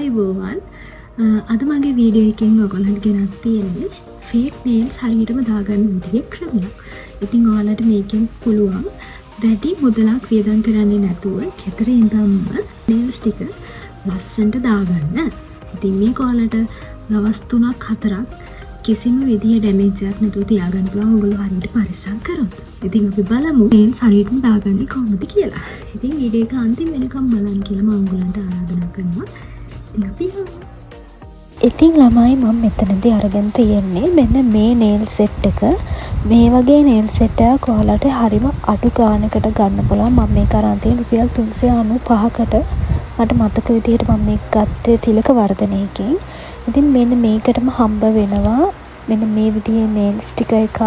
ආයුබෝවන්. අද මගේ වීඩියෝ එකෙන් ඔයගොල්ලන්ට ගෙනත් තියෙන්නේ ෆේක් නේල්ස් හරියටම දාගන්න විදිහේ ක්‍රමයක්. ඉතින් ඔයාලට මේකෙන් පුළුවන් වැඩි මුදලක් වියදම් කරන්නේ නැතුව ගෙදර ඉඳන්ම නේල්ස් ටික ලස්සනට දාගන්න. ඉතින් මේක ඔයාලට දවස් 3ක් 4ක් කිසිම විදිහේ ඩැමේජ් එකක් නැතුව තියාගන්න පුළුවන් ඔයගොල්ලෝ හරියට පරිස්සම් කරොත්. ඉතින් අපි බලමු නේල්ස් හරියටම දාගන්නේ කොහොමද කියලා. ඉතින් වීඩියෝ එක අන්තිම වෙනකම් බලන්න කියලා මම ඔයගොල්ලන්ට ආරාධනා කරනවා. ඉතින් අපි ඉතින් ළමයි මම මෙතනදී අරගෙන තියෙන්නේ මෙන්න මේ නේල් සෙට් එක. මේ වගේ නේල් සෙට් එකක් ඔයාලට හරිම අඩු ගාණකට ගන්න පුළුවන්. මම මේක අරන් තියෙන රුපියල් 395කට. මට මතක විදිහට මම මේක ගත්තේ තිලක වර්ධනයකින්. ඉතින් මෙන්න මේකටම හම්බ වෙනවා මෙන්න මේ විදිහේ නේල් ස්ටිකර් එකක්.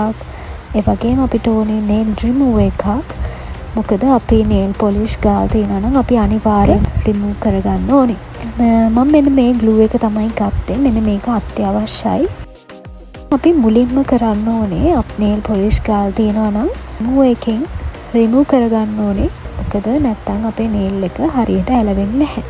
ඒ වගේම අපිට ඕනේ නේල් රිමූවර් එකක්. මොකද අපි නේල් පොලිෂ් ගාලා තියනවා නම් අපි අනිවාර්යෙන් රිමූව් කරගන්න ඕනේ. මම මෙන්න මේ ග්ලූ එක තමයි ගත්තේ. මෙන්න මේක අත්‍යවශ්‍යයි. අපි මුලින්ම කරන්න ඕනේ නේල් පොලිෂ් ගාලා තියනවා නම් රිමූවර් එකෙන් රිමූව් කරගන්න ඕනේ. මොකද නැත්තම් අපේ නේල් එක හරියට ඇලවෙන්නේ නැහැ.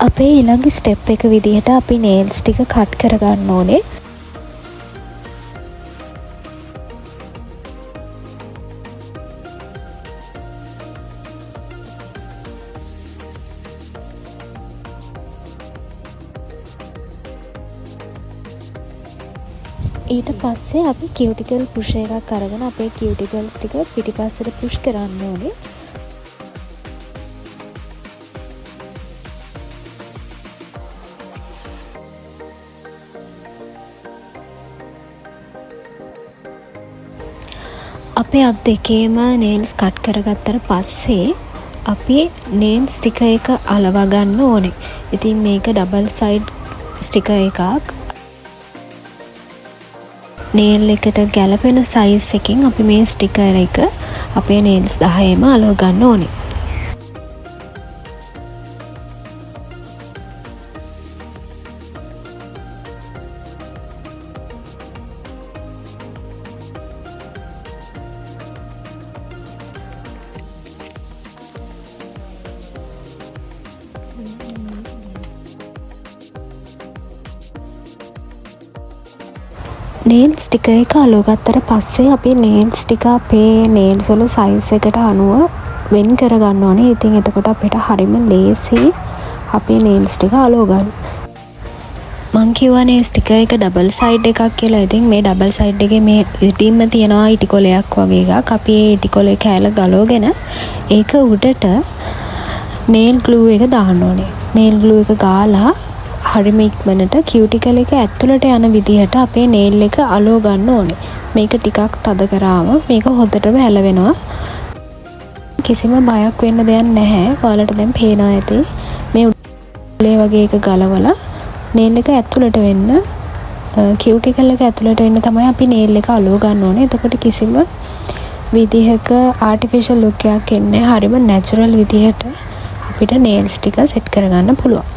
අපේ ඊළඟ ස්ටෙප් එක විදිහට අපි නේල්ස් ටික කට් කරගන්න ඕනේ. ඊට පස්සේ අපි කියුටිකල් පුෂ් එකක් අරගෙන අපේ කියුටිකල්ස් ටික පිටිපස්සට පුෂ් කරන්න ඕනේ. අපේ අත් දෙකේම නේල්ස් කට් කරගත්තට පස්සේ අපි නේල් ස්ටිකර් එක අලවා ගන්න ඕනේ. ඉතින් මේක ඩබල් සයිඩ් ස්ටිකර් එකක්. නේල් එකට ගැලපෙන සයිස් එකකින් අපි මේ ස්ටිකර් එක අපේ නේල්ස් 10ෙම අලව ගන්න ඕනේ. නේල්ස් ටික එක අලවගත්තට පස්සේ අපි නේල්ස් ටික අපේ නේල්ස් වල සයිස් එකට අනුව වෙන් කරගන්න ඕනේ. ඉතින් එතකොට අපිට හරිම ලේසි අපේ නේල්ස් ටික අලව ගන්න. මං කියවනේ ස්ටිකර් එක ඩබල් සයිඩ් එකක් කියලා. ඉතින් මේ ඩබල් සයිඩ් එකේ මේ ඉටින්ම තියෙනවා ඉටි කොලයක් වගේ එකක්. අපි ඒ ඉටි කොලේ කෑල්ල ගලවගෙන ඒක උඩට නේල් ග්ලූ එක දාන්න ඕනේ. නේල් ග්ලූ එක ගාලා හරිම ඉක්මනට කියුටිකල් එක ඇතුළට යන විදිහට අපේ නේල් එක අලව ගන්න ඕනේ. මේක ටිකක් තද කරාම මේක හොඳටම ඇලවෙනවා. කිසිම බයක් වෙන්න දෙයක් නැහැ. ඔයාලට දැන් පේනවා ඇති මේ උඩේ වගේ එක ගලවලා නේල් එක ඇතුළට වෙන්න කියුටිකල් එක ඇතුළට වෙන්න තමයි අපි නේල් එක අලව ගන්න ඕනේ. එතකොට කිසිම විදිහක ආටිෆිෂල් ලුක් එකක් එන්නේ නැහැ. හරිම නැචරල් විදිහට අපිට නේල්ස් ටික සෙට් කරගන්න පුළුවන්.